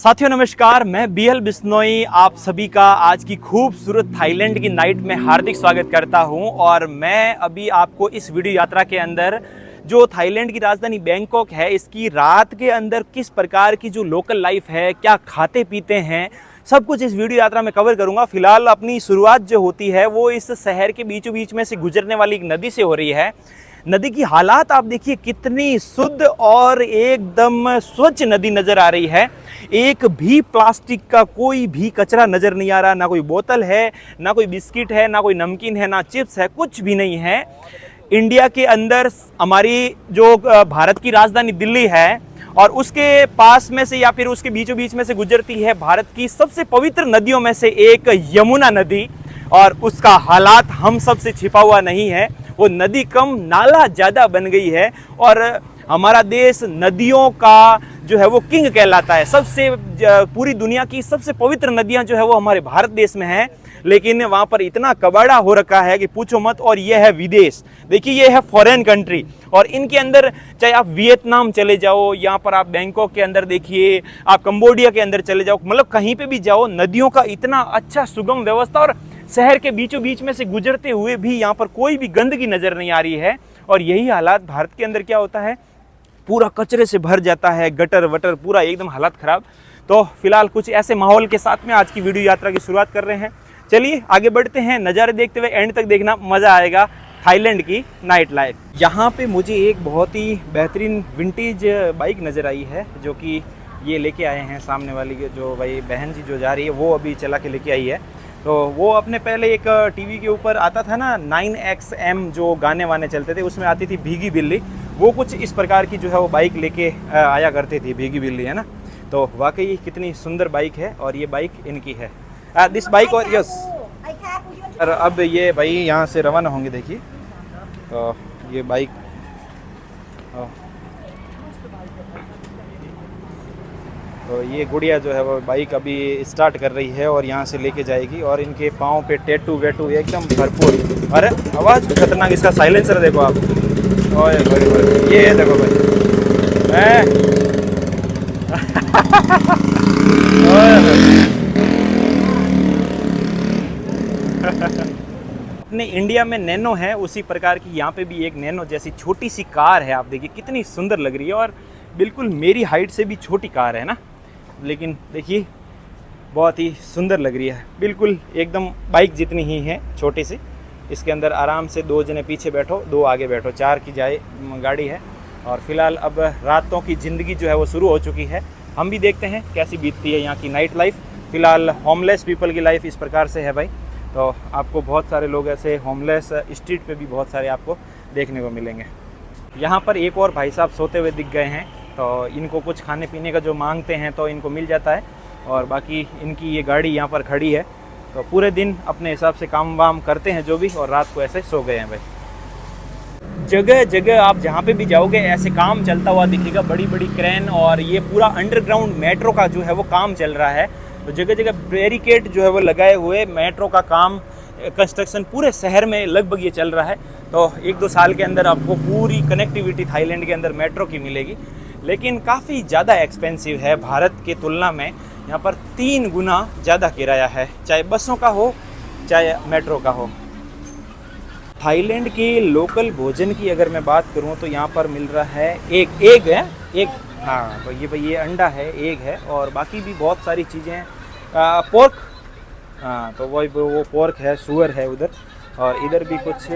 साथियों नमस्कार, मैं बीएल बिश्नोई आप सभी का आज की खूबसूरत थाईलैंड की नाइट में हार्दिक स्वागत करता हूं। और मैं अभी आपको इस वीडियो यात्रा के अंदर जो थाईलैंड की राजधानी बैंकॉक है, इसकी रात के अंदर किस प्रकार की जो लोकल लाइफ है, क्या खाते पीते हैं, सब कुछ इस वीडियो यात्रा में कवर करूंगा। फिलहाल अपनी शुरुआत जो होती है वो इस शहर के बीचों बीच में से गुजरने वाली एक नदी से हो रही है। नदी की हालात आप देखिए कितनी शुद्ध और एकदम स्वच्छ नदी नजर आ रही है। एक भी प्लास्टिक का कोई भी कचरा नजर नहीं आ रहा, ना कोई बोतल है, ना कोई बिस्किट है, ना कोई नमकीन है, ना चिप्स है, कुछ भी नहीं है। इंडिया के अंदर हमारी जो भारत की राजधानी दिल्ली है और उसके पास में से या फिर उसके बीचों बीच में से गुजरती है भारत की सबसे पवित्र नदियों में से एक यमुना नदी, और उसका हालात हम सब से छिपा हुआ नहीं है। वो नदी कम नाला ज़्यादा बन गई है और हमारा देश नदियों का जो है वो किंग कहलाता है। सबसे पूरी दुनिया की सबसे पवित्र नदियां जो है वो हमारे भारत देश में हैं, लेकिन वहाँ पर इतना कबाड़ा हो रखा है कि पूछो मत। और ये है विदेश, देखिए ये है फॉरेन कंट्री, और इनके अंदर चाहे आप वियतनाम चले जाओ, यहाँ पर आप बैंकॉक के अंदर देखिए, आप कंबोडिया के अंदर चले जाओ, मतलब कहीं पे भी जाओ, नदियों का इतना अच्छा सुगम व्यवस्था और शहर के बीचों बीच में से गुजरते हुए भी यहाँ पर कोई भी गंदगी नजर नहीं आ रही है। और यही हालात भारत के अंदर क्या होता है, पूरा कचरे से भर जाता है, गटर वटर पूरा एकदम हालत खराब। तो फिलहाल कुछ ऐसे माहौल के साथ में आज की वीडियो यात्रा की शुरुआत कर रहे हैं। चलिए आगे बढ़ते हैं, नज़ारे देखते हुए एंड तक देखना, मज़ा आएगा थाईलैंड की नाइट लाइफ। यहाँ पे मुझे एक बहुत ही बेहतरीन विंटेज बाइक नज़र आई है, जो कि ये लेके आए हैं सामने वाली जो भाई बहन जी जो जा रही है वो अभी चला के लेके आई है। तो वो अपने पहले एक टीवी के ऊपर आता था ना 9XM जो गाने वाने चलते थे, उसमें आती थी भीगी बिल्ली, वो कुछ इस प्रकार की जो है वो बाइक लेके आया करती थी, भीगी बिल्ली, है ना। तो वाकई कितनी सुंदर बाइक है और ये बाइक इनकी है, दिस बाइक। और यस, और अब ये भाई यहाँ से रवाना होंगे, देखिए। तो ये बाइक तो ये गुड़िया जो है वो बाइक अभी स्टार्ट कर रही है और यहाँ से लेके जाएगी। और इनके पाँव पे टैटू वेटू एकदम भरपूर। अरे आवाज़ खतरनाक, इसका साइलेंसर देखो आप। ओए ये देखो भाई अपने इंडिया में नैनो है, उसी प्रकार की यहाँ पे भी एक नैनो जैसी छोटी सी कार है। आप देखिए कितनी सुंदर लग रही है और बिल्कुल मेरी हाइट से भी छोटी कार है ना, लेकिन देखिए बहुत ही सुंदर लग रही है, बिल्कुल एकदम बाइक जितनी ही है, छोटी सी। इसके अंदर आराम से 2 जने पीछे बैठो, 2 आगे बैठो, 4 की जाए गाड़ी है। और फिलहाल अब रातों की ज़िंदगी जो है वो शुरू हो चुकी है। हम भी देखते हैं कैसी बीतती है यहाँ की नाइट लाइफ। फ़िलहाल होमलेस पीपल की लाइफ इस प्रकार से है भाई। तो आपको बहुत सारे लोग ऐसे होमलेस स्ट्रीट पे भी बहुत सारे आपको देखने को मिलेंगे। यहाँ पर एक और भाई साहब सोते हुए दिख गए हैं, तो इनको कुछ खाने पीने का जो मांगते हैं तो इनको मिल जाता है। और बाकी इनकी ये गाड़ी यहाँ पर खड़ी है, तो पूरे दिन अपने हिसाब से काम वाम करते हैं जो भी, और रात को ऐसे सो गए हैं भाई। जगह जगह आप जहाँ पे भी जाओगे ऐसे काम चलता हुआ दिखेगा, बड़ी बड़ी क्रेन, और ये पूरा अंडरग्राउंड मेट्रो का जो है वो काम चल रहा है। तो जगह जगह बैरिकेड जो है वो लगाए हुए, मेट्रो का काम कंस्ट्रक्शन पूरे शहर में लगभग ये चल रहा है। तो 1-2 साल के अंदर आपको पूरी कनेक्टिविटी थाईलैंड के अंदर मेट्रो की मिलेगी, लेकिन काफ़ी ज़्यादा एक्सपेंसिव है भारत के तुलना में। यहाँ पर 3 गुना ज़्यादा किराया है, चाहे बसों का हो चाहे मेट्रो का हो। थाईलैंड के लोकल भोजन की अगर मैं बात करूँ तो यहाँ पर मिल रहा है एग, हाँ। तो ये भाई ये अंडा है, एग है, और बाकी भी बहुत सारी चीज़ें हैं। पोर्क, हाँ, तो वो पोर्क है, सुअर है उधर, और इधर भी कुछ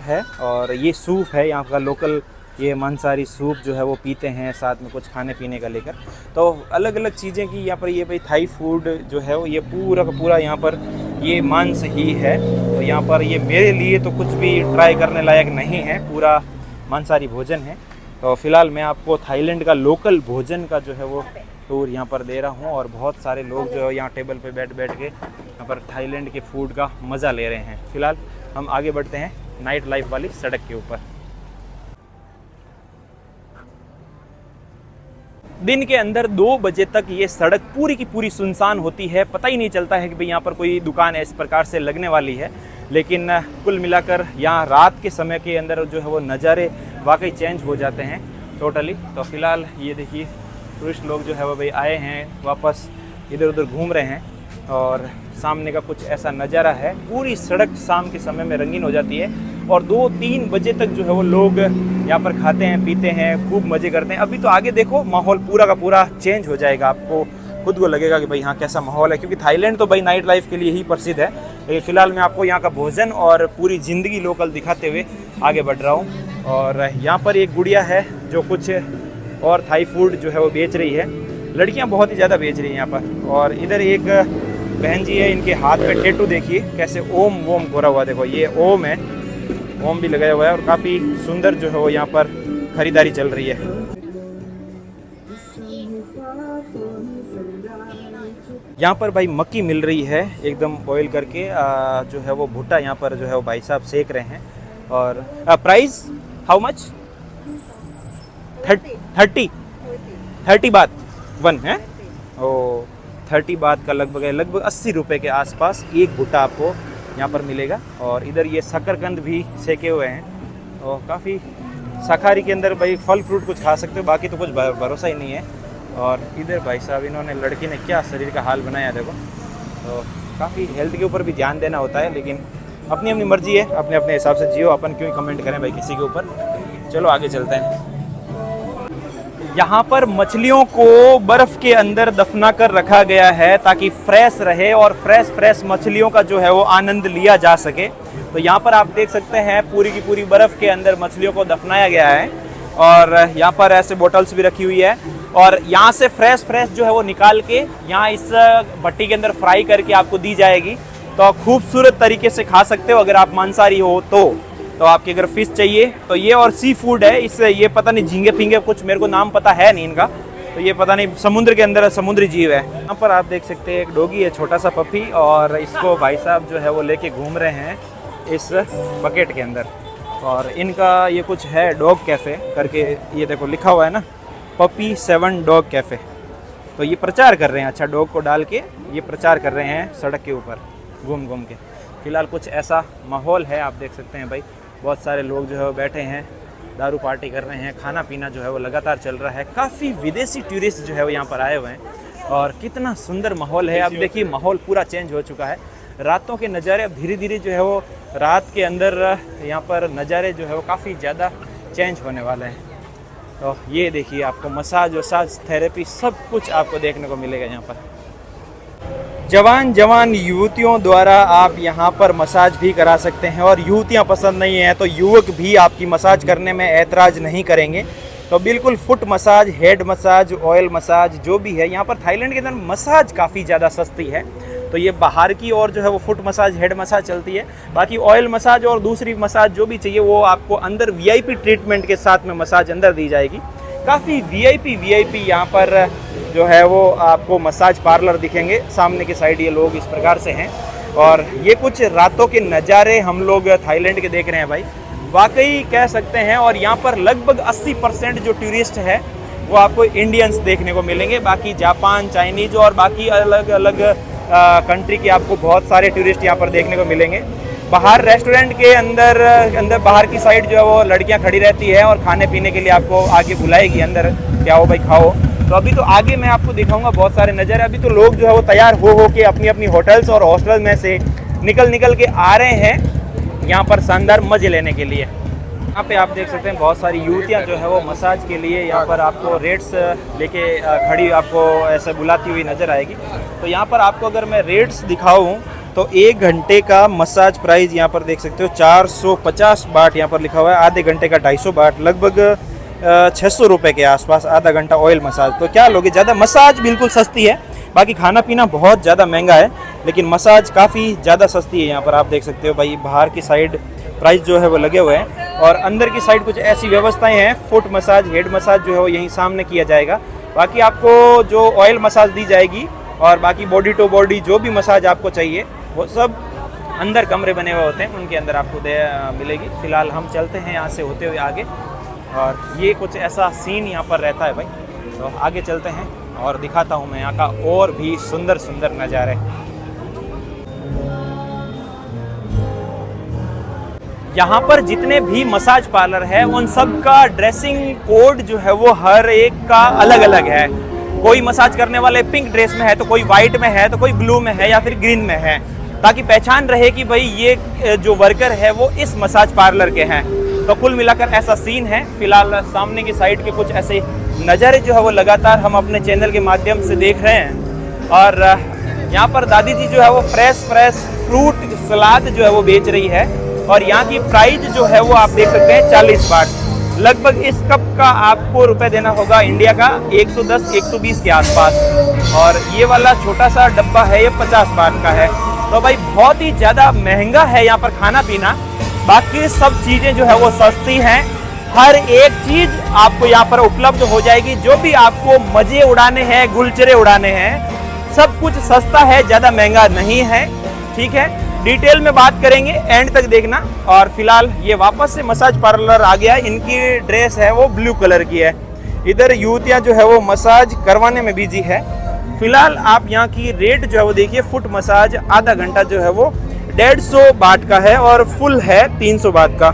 है। और ये सूप है यहाँ का लोकल, ये मांसाहारी सूप जो है वो पीते हैं, साथ में कुछ खाने पीने का लेकर। तो अलग अलग चीज़ें की यहाँ पर, ये भाई थाई फूड जो है वो ये पूरा का पूरा यहाँ पर ये मांस ही है। तो यहाँ पर ये मेरे लिए तो कुछ भी ट्राई करने लायक नहीं है, पूरा मांसाहारी भोजन है। तो फिलहाल मैं आपको थाईलैंड का लोकल भोजन का जो है वो टूर यहाँ पर दे रहा हूँ, और बहुत सारे लोग जो है यहाँ टेबल पे बैठ के यहाँ पर थाईलैंड के फूड का मज़ा ले रहे हैं। फिलहाल हम आगे बढ़ते हैं नाइट लाइफ वाली सड़क के ऊपर। दिन के अंदर 2 बजे तक ये सड़क पूरी की पूरी सुनसान होती है, पता ही नहीं चलता है कि भाई यहाँ पर कोई दुकान इस प्रकार से लगने वाली है। लेकिन कुल मिलाकर यहाँ रात के समय के अंदर जो है वो नज़ारे वाकई चेंज हो जाते हैं टोटली। तो फिलहाल ये देखिए टूरिस्ट लोग जो है वो भाई आए हैं, वापस इधर उधर घूम रहे हैं। और सामने का कुछ ऐसा नज़ारा है, पूरी सड़क शाम के समय में रंगीन हो जाती है और 2-3 बजे तक जो है वो लोग यहाँ पर खाते हैं, पीते हैं, खूब मज़े करते हैं। अभी तो आगे देखो माहौल पूरा का पूरा चेंज हो जाएगा, आपको खुद को लगेगा कि भाई यहाँ कैसा माहौल है, क्योंकि थाईलैंड तो भाई नाइट लाइफ के लिए ही प्रसिद्ध है। लेकिन फ़िलहाल मैं आपको यहाँ का भोजन और पूरी ज़िंदगी लोकल दिखाते हुए आगे बढ़ रहा हूँ। और यहाँ पर एक गुड़िया है जो कुछ और थाई फूड जो है वो बेच रही है। लड़कियाँ बहुत ही ज़्यादा बेच रही हैं यहाँ पर। और इधर एक बहन जी है, इनके हाथ पे टैटू देखिए कैसे ओम वोम कोरा हुआ, देखो ये ओम है, ओम भी लगाया हुआ है। और काफ़ी सुंदर जो है वो यहाँ पर खरीदारी चल रही है। यहाँ पर भाई मक्की मिल रही है एकदम बॉईल करके, जो है वो भुट्टा यहाँ पर जो है वो भाई साहब सेक रहे हैं। और प्राइस हाउ मच? 30 बात वन है। ओ 30 बात का लगभग 80 रुपये के आसपास एक भुट्टा आपको यहाँ पर मिलेगा। और इधर ये शकरकंद भी सेके हुए हैं और काफ़ी शाकाहारी के अंदर भाई फल फ्रूट कुछ खा सकते हो, बाकी तो कुछ भरोसा ही नहीं है। और इधर भाई साहब इन्होंने, लड़की ने क्या शरीर का हाल बनाया देखो। तो काफ़ी हेल्थ के ऊपर भी ध्यान देना होता है, लेकिन अपनी अपनी मर्जी है, अपने अपने हिसाब से जियो, अपन क्यों कमेंट करें भाई किसी के ऊपर। चलो आगे चलते हैं। यहाँ पर मछलियों को बर्फ़ के अंदर दफना कर रखा गया है ताकि फ्रेश रहे और फ्रेश मछलियों का जो है वो आनंद लिया जा सके। तो यहाँ पर आप देख सकते हैं पूरी की पूरी बर्फ़ के अंदर मछलियों को दफनाया गया है। और यहाँ पर ऐसे बोतल्स भी रखी हुई है और यहाँ से फ्रेश जो है वो निकाल के यहाँ इस भट्टी के अंदर फ्राई करके आपको दी जाएगी। तो खूबसूरत तरीके से खा सकते हो अगर आप मांसाहारी हो तो आपके अगर फिश चाहिए तो ये, और सी फूड है इससे, ये पता नहीं झींगे फिंगे कुछ मेरे को नाम पता है नहीं इनका, तो ये पता नहीं समुद्र के अंदर समुद्री जीव है। यहाँ पर आप देख सकते हैं एक डॉगी है, छोटा सा पपी, और इसको भाई साहब जो है वो लेके घूम रहे हैं इस बकेट के अंदर। और इनका ये कुछ है डॉग कैफ़े करके, ये देखो लिखा हुआ है ना, पपी 7 डॉग कैफ़े। तो ये प्रचार कर रहे हैं, अच्छा डॉग को डाल के ये प्रचार कर रहे हैं सड़क के ऊपर घूम के। फिलहाल कुछ ऐसा माहौल है, आप देख सकते हैं भाई बहुत सारे लोग जो है वो बैठे हैं, दारू पार्टी कर रहे हैं, खाना पीना जो है वो लगातार चल रहा है। काफ़ी विदेशी टूरिस्ट जो है वो यहाँ पर आए हुए हैं और कितना सुंदर माहौल है। अब देखिए माहौल पूरा चेंज हो चुका है, रातों के नज़ारे अब धीरे धीरे जो है वो रात के अंदर यहाँ पर नज़ारे जो है वो काफ़ी ज़्यादा चेंज होने वाले हैं। तो ये देखिए आपको मसाज वसाज थेरेपी सब कुछ आपको देखने को मिलेगा यहाँ पर। जवान युवतियों द्वारा आप यहाँ पर मसाज भी करा सकते हैं, और युवतियाँ पसंद नहीं है तो युवक भी आपकी मसाज करने में ऐतराज़ नहीं करेंगे। तो बिल्कुल foot massage, head massage, oil massage जो भी है यहाँ पर थाईलैंड के अंदर मसाज काफ़ी ज़्यादा सस्ती है। तो ये बाहर की और जो है वो फुट मसाज, हेड मसाज चलती है, बाकी ऑयल मसाज और दूसरी मसाज जो भी चाहिए वो आपको अंदर VIP ट्रीटमेंट के साथ में मसाज अंदर दी जाएगी। काफ़ी VIP यहाँ पर जो है वो आपको मसाज पार्लर दिखेंगे। सामने की साइड ये लोग इस प्रकार से हैं। और ये कुछ रातों के नज़ारे हम लोग थाईलैंड के देख रहे हैं भाई, वाकई कह सकते हैं। और यहाँ पर लगभग 80% जो टूरिस्ट है वो आपको इंडियंस देखने को मिलेंगे, बाकी जापान, चाइनीज और बाकी अलग अलग कंट्री के आपको बहुत सारे टूरिस्ट यहाँ पर देखने को मिलेंगे। बाहर रेस्टोरेंट के अंदर बाहर की साइड जो है वो लड़कियाँ खड़ी रहती है और खाने पीने के लिए आपको आगे बुलाएगी अंदर, क्या हो भाई खाओ। तो अभी तो आगे मैं आपको दिखाऊंगा बहुत सारे नज़ारे। अभी तो लोग जो है वो तैयार हो के अपनी अपनी होटल्स और हॉस्टल में से निकल के आ रहे हैं यहाँ पर शानदार मज़े लेने के लिए। यहाँ पे आप देख सकते हैं बहुत सारी युवतियाँ जो है वो मसाज के लिए यहाँ पर आपको रेट्स लेके खड़ी आपको ऐसे बुलाती हुई नज़र आएगी। तो यहाँ पर आपको अगर मैं रेट्स दिखाऊँ तो 1 घंटे का मसाज प्राइस यहाँ पर देख सकते हो 450 बाट यहाँ पर लिखा हुआ है, आधे घंटे का 250 बाट, लगभग 600 रुपये के आसपास आधा घंटा ऑयल मसाज। तो क्या लोगे ज़्यादा, मसाज बिल्कुल सस्ती है, बाकी खाना पीना बहुत ज़्यादा महंगा है, लेकिन मसाज काफ़ी ज़्यादा सस्ती है। यहाँ पर आप देख सकते हो भाई बाहर की साइड प्राइस जो है वो लगे हुए हैं और अंदर की साइड कुछ ऐसी व्यवस्थाएं हैं। फुट मसाज, हेड मसाज जो है वो यहीं सामने किया जाएगा। बाकी आपको जो ऑयल मसाज दी जाएगी और बाकी बॉडी टू बॉडी जो भी मसाज आपको चाहिए वो सब अंदर कमरे बने हुए होते हैं, उनके अंदर आपको मिलेगी। फ़िलहाल हम चलते हैं यहाँ से होते हुए आगे, और ये कुछ ऐसा सीन यहाँ पर रहता है भाई। तो आगे चलते हैं और दिखाता हूँ मैं यहाँ का और भी सुंदर सुंदर नज़ारे। यहाँ पर जितने भी मसाज पार्लर है उन सब का ड्रेसिंग कोड जो है वो हर एक का अलग अलग है। कोई मसाज करने वाले पिंक ड्रेस में है, तो कोई व्हाइट में है, तो कोई ब्लू में है या फिर ग्रीन में है, ताकि पहचान रहे कि भाई ये जो वर्कर है वो इस मसाज पार्लर के हैं। तो कुल मिलाकर ऐसा सीन है। फिलहाल सामने की साइड के कुछ ऐसे नज़ारे जो है वो लगातार हम अपने चैनल के माध्यम से देख रहे हैं। और यहाँ पर दादी जी जो है वो फ्रेश फ्रूट सलाद जो है वो बेच रही है। और यहाँ की प्राइस जो है वो आप देख सकते हैं 40 बाट। लगभग इस कप का आपको रुपए देना होगा इंडिया का 110-120 के आसपास। और ये वाला छोटा सा डब्बा है ये 50 बाट का है। तो भाई बहुत ही ज़्यादा महंगा है यहाँ पर खाना पीना। बाकी सब चीज़ें जो है वो सस्ती हैं। हर एक चीज़ आपको यहाँ पर उपलब्ध हो जाएगी। जो भी आपको मज़े उड़ाने हैं, गुलचरे उड़ाने हैं, सब कुछ सस्ता है, ज़्यादा महंगा नहीं है। ठीक है, डिटेल में बात करेंगे, एंड तक देखना। और फिलहाल ये वापस से मसाज पार्लर आ गया। इनकी ड्रेस है वो ब्लू कलर की है। इधर युवतियाँ जो है वो मसाज करवाने में बिजी है। फिलहाल आप यहाँ की रेट जो है वो देखिए, फुट मसाज आधा घंटा जो है वो 150 बाट का है और फुल है 300 बाट का।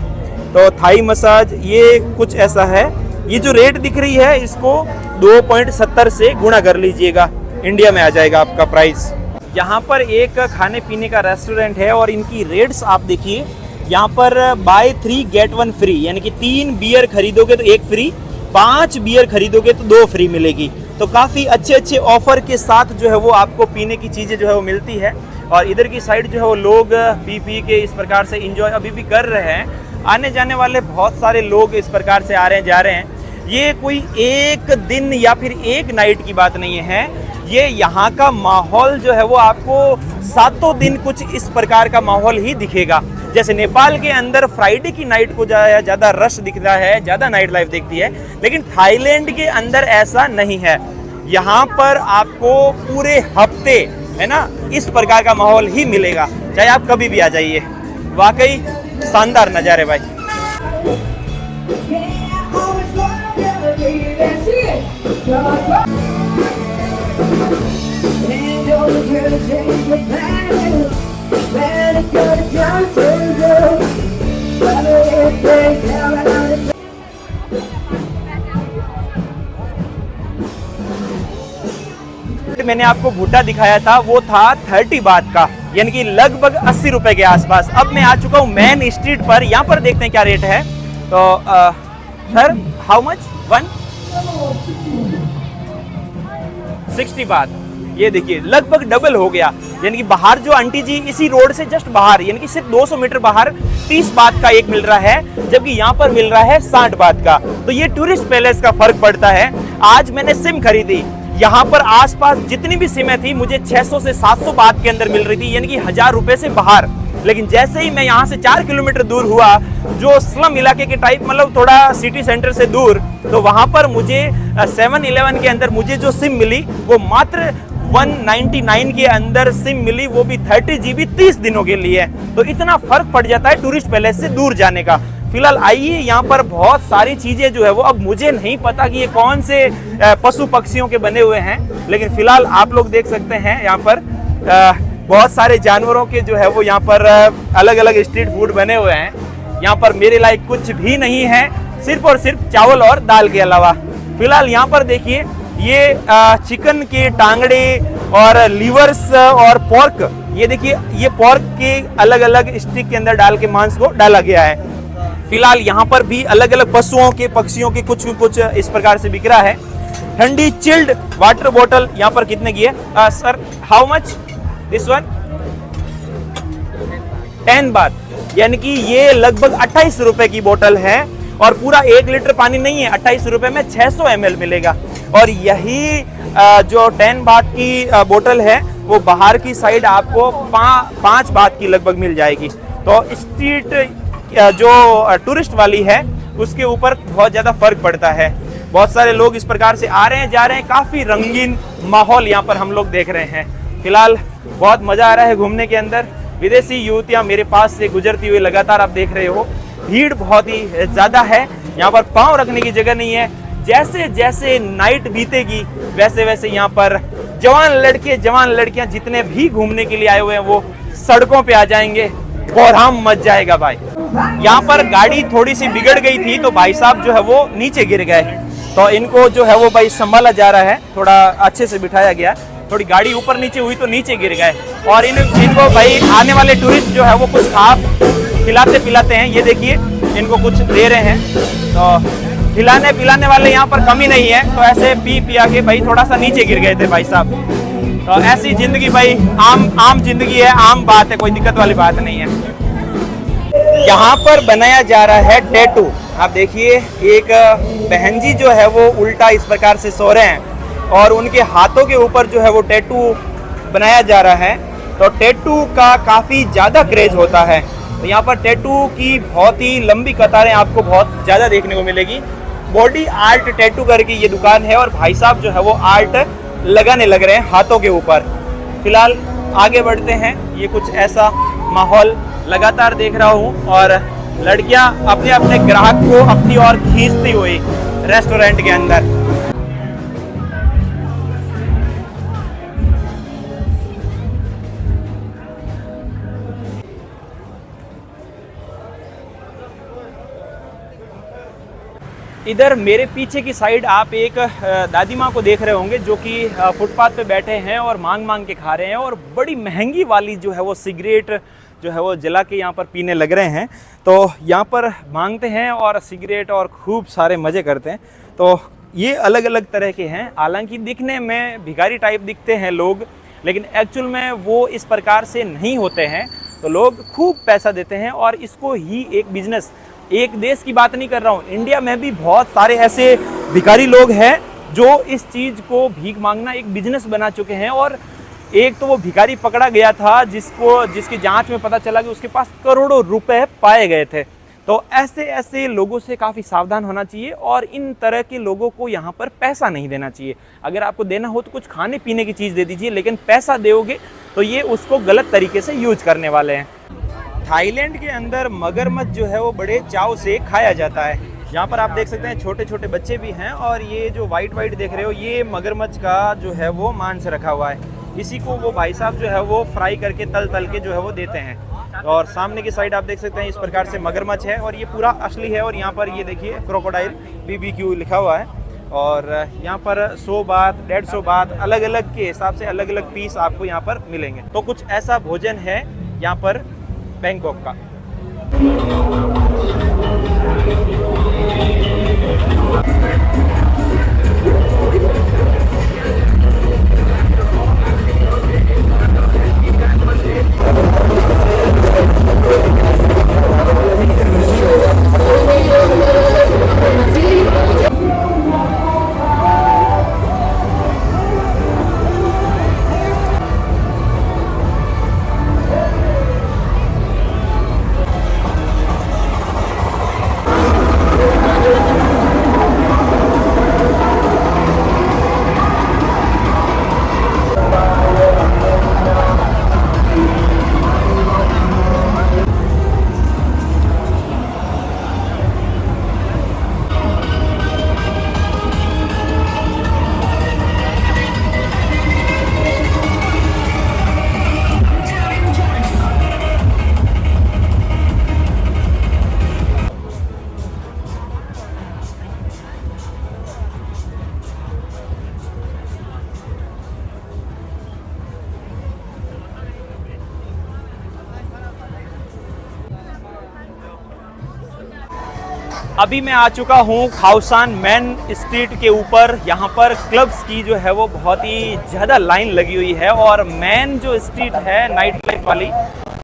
तो थाई मसाज ये कुछ ऐसा है। ये जो रेट दिख रही है इसको 2.70 से गुणा कर लीजिएगा, इंडिया में आ जाएगा आपका प्राइस। यहाँ पर एक खाने पीने का रेस्टोरेंट है और इनकी रेट्स आप देखिए। यहाँ पर बाय 3 गेट 1 फ्री, यानी कि 3 बियर खरीदोगे तो 1 फ्री, 5 बियर खरीदोगे तो 2 फ्री मिलेगी। तो काफ़ी अच्छे ऑफर के साथ जो है वो आपको पीने की चीज़ें जो है वो मिलती है। और इधर की साइड जो है वो लोग पी के इस प्रकार से इंजॉय अभी भी कर रहे हैं। आने जाने वाले बहुत सारे लोग इस प्रकार से आ रहे हैं, जा रहे हैं। ये कोई एक दिन या फिर एक नाइट की बात नहीं है। ये यहाँ का माहौल जो है वो आपको 7 दिन कुछ इस प्रकार का माहौल ही दिखेगा। जैसे नेपाल के अंदर फ्राइडे की नाइट को ज़्यादा रश दिखता है, ज़्यादा नाइट लाइफ दिखती है, लेकिन थाईलैंड के अंदर ऐसा नहीं है। यहाँ पर आपको पूरे हफ्ते है ना इस प्रकार का माहौल ही मिलेगा, चाहे आप कभी भी आ जाइए। वाकई शानदार नज़ारे भाई। मैंने आपको भुट्टा दिखाया था वो था 30 बात का, यानी कि लगभग 80 रुपए के आसपास। अब मैं आ चुका हूँ मेन स्ट्रीट पर। यहाँ पर देखते हैं क्या रेट है। तो सर हाउ मच? 60 बात। ये देखिए लगभग डबल हो गया। यानी कि बाहर जो आंटी जी इसी रोड से जस्ट बाहर, यानी कि सिर्फ 200 मीटर बाहर 30 बात का एक मिल रहा है, जबकि यहाँ पर मिल रहा है 60 बात का। तो ये टूरिस्ट पैलेस का फर्क पड़ता है। आज मैंने सिम खरीदी, यहाँ पर आसपास जितनी भी सिमें थी मुझे 600 से 700 बात के अंदर मिल रही थी, यानी कि 1000 रुपए से बाहर। लेकिन जैसे ही मैं यहाँ से 4 किलोमीटर दूर हुआ, जो स्लम इलाके के टाइप, मतलब थोड़ा सिटी सेंटर से दूर, तो वहाँ पर मुझे 7-Eleven के अंदर मुझे जो सिम मिली वो मात्र 199 के अंदर सिम मिली, वो भी 30 GB 30 दिनों के लिए। तो इतना फर्क पड़ जाता है टूरिस्ट पैलेस से दूर जाने का। फिलहाल आइए, यहाँ पर बहुत सारी चीजें जो है वो, अब मुझे नहीं पता कि ये कौन से पशु पक्षियों के बने हुए हैं, लेकिन फिलहाल आप लोग देख सकते हैं यहाँ पर बहुत सारे जानवरों के जो है वो यहाँ पर अलग अलग स्ट्रीट फूड बने हुए हैं। यहाँ पर मेरे लायक कुछ भी नहीं है, सिर्फ और सिर्फ चावल और दाल के अलावा। फिलहाल यहाँ पर देखिए ये चिकन के टांगड़े और लीवर्स और पोर्क, ये देखिए ये पोर्क के अलग अलग स्टिक के अंदर डाल के मांस को डाला गया है। फिलहाल यहाँ पर भी अलग अलग पशुओं के, पक्षियों के कुछ इस प्रकार से बिक रहा है। ठंडी चिल्ड वाटर बोतल यहाँ पर कितने की है sir? How much this one? 10 बात, यानी कि ये लगभग 28 रुपए की बोतल है। और पूरा 1 लीटर पानी नहीं है, 28 रुपए में 600 ml मिलेगा। और यही जो 10 बात की बोतल है वो बाहर की साइड आपको 5 बात की लगभग मिल जाएगी। तो स्ट्रीट जो टूरिस्ट वाली है उसके ऊपर बहुत ज़्यादा फर्क पड़ता है। बहुत सारे लोग इस प्रकार से आ रहे हैं, जा रहे हैं। काफ़ी रंगीन माहौल यहाँ पर हम लोग देख रहे हैं। फिलहाल बहुत मज़ा आ रहा है घूमने के अंदर। विदेशी युवतियाँ मेरे पास से गुजरती हुई लगातार आप देख रहे हो। भीड़ बहुत ही ज़्यादा है, यहाँ पर पाँव रखने की जगह नहीं है। जैसे जैसे नाइट बीतेगी वैसे वैसे यहाँ पर जवान लड़के, जवान लड़कियाँ जितने भी घूमने के लिए आए हुए हैं वो सड़कों पे आ जाएंगे, कोहराम मच जाएगा भाई। यहाँ पर गाड़ी थोड़ी सी बिगड़ गई थी तो भाई साहब जो है वो नीचे गिर गए। तो इनको जो है वो भाई संभाला जा रहा है, थोड़ा अच्छे से बिठाया गया। थोड़ी गाड़ी ऊपर नीचे हुई तो नीचे गिर गए। और इनको भाई आने वाले टूरिस्ट जो है वो कुछ खिलाते पिलाते हैं। ये देखिए इनको कुछ दे रहे हैं, तो खिलाने पिलाने वाले यहाँ पर कमी नहीं है। तो ऐसे पी पिया के भाई थोड़ा सा नीचे गिर गए थे भाई साहब। तो ऐसी जिंदगी भाई, आम जिंदगी है, आम बात है, कोई दिक्कत वाली बात नहीं है। यहाँ पर बनाया जा रहा है टैटू। आप देखिए एक बहन जी जो है वो उल्टा इस प्रकार से सो रहे हैं और उनके हाथों के ऊपर जो है वो टैटू बनाया जा रहा है। तो टैटू का काफ़ी ज़्यादा क्रेज होता है। तो यहाँ पर टैटू की बहुत ही लंबी कतारें आपको बहुत ज़्यादा देखने को मिलेगी। बॉडी आर्ट टैटू करके ये दुकान है और भाई साहब जो है वो आर्ट लगाने लग रहे हैं हाथों के ऊपर। फिलहाल आगे बढ़ते हैं। ये कुछ ऐसा माहौल लगातार देख रहा हूँ और लड़कियाँ अपने अपने ग्राहक को अपनी ओर खींचती हुई रेस्टोरेंट के अंदर। इधर मेरे पीछे की साइड आप एक दादी माँ को देख रहे होंगे जो कि फुटपाथ पे बैठे हैं और मांग के खा रहे हैं और बड़ी महंगी वाली जो है वो सिगरेट जो है वो जला के यहाँ पर पीने लग रहे हैं। तो यहाँ पर मांगते हैं और सिगरेट और खूब सारे मज़े करते हैं। तो ये अलग अलग तरह के हैं। हालांकि दिखने में भिखारी टाइप दिखते हैं लोग, लेकिन एक्चुअल में वो इस प्रकार से नहीं होते हैं। तो लोग खूब पैसा देते हैं और इसको ही एक बिजनेस, एक देश की बात नहीं कर रहा हूँ, इंडिया में भी बहुत सारे ऐसे भिखारी लोग हैं जो इस चीज़ को भीख मांगना एक बिजनेस बना चुके हैं। और एक तो वो भिखारी पकड़ा गया था जिसकी जांच में पता चला कि उसके पास करोड़ों रुपए पाए गए थे। तो ऐसे ऐसे लोगों से काफ़ी सावधान होना चाहिए और इन तरह के लोगों को यहाँ पर पैसा नहीं देना चाहिए। अगर आपको देना हो तो कुछ खाने पीने की चीज़ दे दीजिए, लेकिन पैसा दोगे तो ये उसको गलत तरीके से यूज करने वाले हैं। थाईलैंड के अंदर मगरमच्छ जो है वो बड़े चाव से खाया जाता है। यहाँ पर आप देख सकते हैं छोटे छोटे बच्चे भी हैं और ये जो वाइट देख रहे हो ये मगरमच्छ का जो है वो मांस रखा हुआ है। इसी को वो भाई साहब जो है वो फ्राई करके तल के जो है वो देते हैं। और सामने की साइड आप देख सकते हैं इस प्रकार से मगरमच्छ है और ये पूरा असली है। और यहाँ पर ये देखिए क्रोकोडाइल BBQ लिखा हुआ है और यहाँ पर 100 बात 150 बात अलग अलग के हिसाब से अलग अलग पीस आपको यहाँ पर मिलेंगे। तो कुछ ऐसा भोजन है यहाँ पर बैंकॉक का। अभी मैं आ चुका हूँ खाउसान मेन स्ट्रीट के ऊपर। यहाँ पर क्लब्स की जो है वो बहुत ही ज़्यादा लाइन लगी हुई है और मेन जो स्ट्रीट है नाइट लाइफ वाली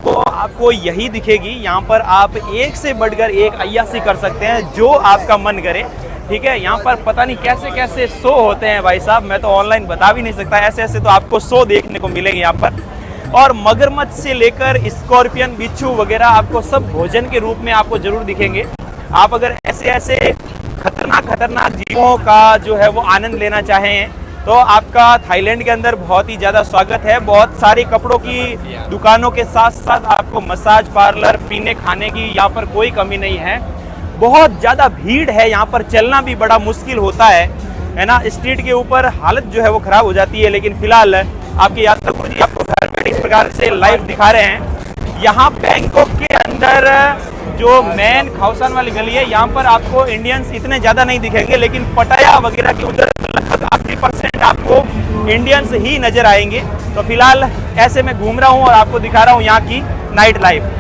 तो आपको यही दिखेगी। यहाँ पर आप एक से बढ़कर एक अय्यासी कर सकते हैं जो आपका मन करे। ठीक है, यहाँ पर पता नहीं कैसे कैसे शो होते हैं भाई साहब, मैं तो ऑनलाइन बता भी नहीं सकता। ऐसे ऐसे तो आपको शो देखने को मिलेंगे यहाँ पर। और मगरमच्छ से लेकर स्कॉर्पियन, बिच्छू वगैरह आपको सब भोजन के रूप में आपको जरूर दिखेंगे। आप अगर ऐसे ऐसे खतरनाक जीवों का जो है वो आनंद लेना चाहें तो आपका थाईलैंड के अंदर बहुत ही ज़्यादा स्वागत है। बहुत सारी कपड़ों की दुकानों के साथ साथ आपको मसाज पार्लर, पीने खाने की यहाँ पर कोई कमी नहीं है। बहुत ज़्यादा भीड़ है, यहाँ पर चलना भी बड़ा मुश्किल होता है ना। स्ट्रीट के ऊपर हालत जो है वो ख़राब हो जाती है। लेकिन फिलहाल आपके यात्रा गुरु जी आपको घर में इस प्रकार से लाइव दिखा रहे हैं। यहाँ बैंकॉक के अंदर जो मेन खाउसान वाली गली है, यहाँ पर आपको इंडियंस इतने ज़्यादा नहीं दिखेंगे, लेकिन पटाया वगैरह के उधर लगभग 80% आपको इंडियंस ही नज़र आएंगे। तो फिलहाल ऐसे मैं घूम रहा हूँ और आपको दिखा रहा हूँ यहाँ की नाइट लाइफ।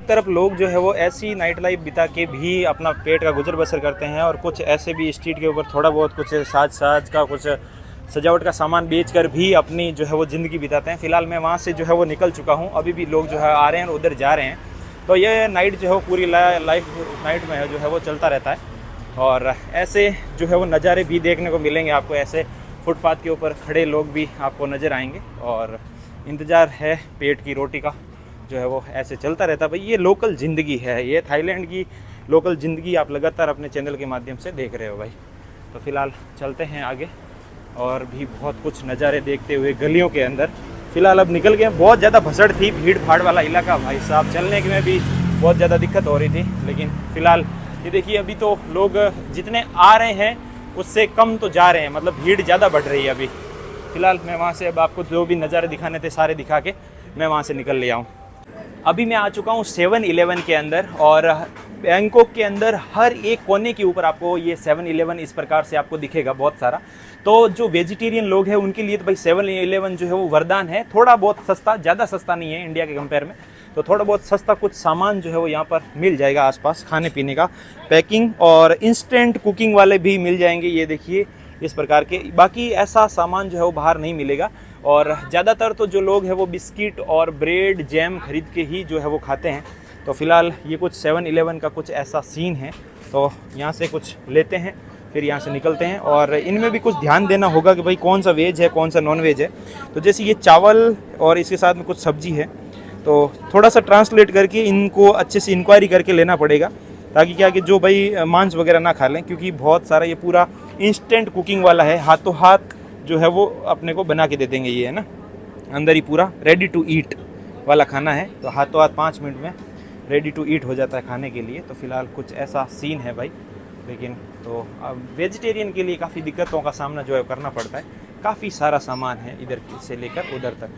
तरफ लोग जो है वो ऐसी नाइट लाइफ बिता के भी अपना पेट का गुजर बसर करते हैं, और कुछ ऐसे भी स्ट्रीट के ऊपर थोड़ा बहुत कुछ साज का कुछ सजावट का सामान बेचकर भी अपनी जो है वो ज़िंदगी बिताते हैं। फिलहाल मैं वहाँ से जो है वो निकल चुका हूँ, अभी भी लोग जो है आ रहे हैं और उधर जा रहे हैं। तो ये नाइट जो है पूरी लाइफ नाइट में जो है वो चलता रहता है, और ऐसे जो है वो नज़ारे भी देखने को मिलेंगे आपको। ऐसे फुटपाथ के ऊपर खड़े लोग भी आपको नज़र आएंगे, और इंतज़ार है पेट की रोटी का, जो है वो ऐसे चलता रहता है। भाई ये लोकल ज़िंदगी है, ये थाईलैंड की लोकल ज़िंदगी आप लगातार अपने चैनल के माध्यम से देख रहे हो भाई। तो फ़िलहाल चलते हैं आगे, और भी बहुत कुछ नज़ारे देखते हुए गलियों के अंदर। फ़िलहाल अब निकल गए। बहुत ज़्यादा भसड़ थी, भीड़ भाड़ वाला इलाका भाई साहब, चलने में भी बहुत ज़्यादा दिक्कत हो रही थी। लेकिन फ़िलहाल ये देखिए, अभी तो लोग जितने आ रहे हैं उससे कम तो जा रहे हैं, मतलब भीड़ ज़्यादा बढ़ रही है अभी। फ़िलहाल मैं वहाँ से अब आपको जो भी नज़ारे दिखाने थे सारे दिखा के मैं वहाँ से निकल लिया हूँ। अभी मैं आ चुका हूँ 7-Eleven के अंदर, और बैंकॉक के अंदर हर एक कोने के ऊपर आपको ये 7-Eleven इस प्रकार से आपको दिखेगा बहुत सारा। तो जो वेजिटेरियन लोग हैं उनके लिए तो भाई 7-Eleven जो है वो वरदान है। थोड़ा बहुत सस्ता, ज़्यादा सस्ता नहीं है इंडिया के कंपेयर में, तो थोड़ा बहुत सस्ता कुछ सामान जो है वो यहाँ पर मिल जाएगा आसपास, खाने पीने का, पैकिंग और इंस्टेंट कुकिंग वाले भी मिल जाएंगे। ये देखिए इस प्रकार के, बाकी ऐसा सामान जो है वो बाहर नहीं मिलेगा। और ज़्यादातर तो जो लोग हैं वो बिस्किट और ब्रेड जैम खरीद के ही जो है वो खाते हैं। तो फ़िलहाल ये कुछ 7-Eleven का कुछ ऐसा सीन है। तो यहाँ से कुछ लेते हैं, फिर यहाँ से निकलते हैं, और इनमें भी कुछ ध्यान देना होगा कि भाई कौन सा वेज है कौन सा नॉन वेज है। तो जैसे ये चावल और इसके साथ में कुछ सब्जी है, तो थोड़ा सा ट्रांसलेट करके इनको अच्छे से इंक्वायरी करके लेना पड़ेगा, ताकि क्या कि जो भाई मांस वगैरह ना खा लें, क्योंकि बहुत सारा ये पूरा इंस्टेंट कुकिंग वाला है, हाथों हाथ जो है वो अपने को बना के दे देंगे। ये है ना, अंदर ही पूरा रेडी टू ईट वाला खाना है, तो हाथों हाथ 5 मिनट में रेडी टू ईट हो जाता है खाने के लिए। तो फ़िलहाल कुछ ऐसा सीन है भाई। लेकिन तो अब वेजिटेरियन के लिए काफ़ी दिक्कतों का सामना जो है करना पड़ता है, काफ़ी सारा सामान है इधर से लेकर उधर तक।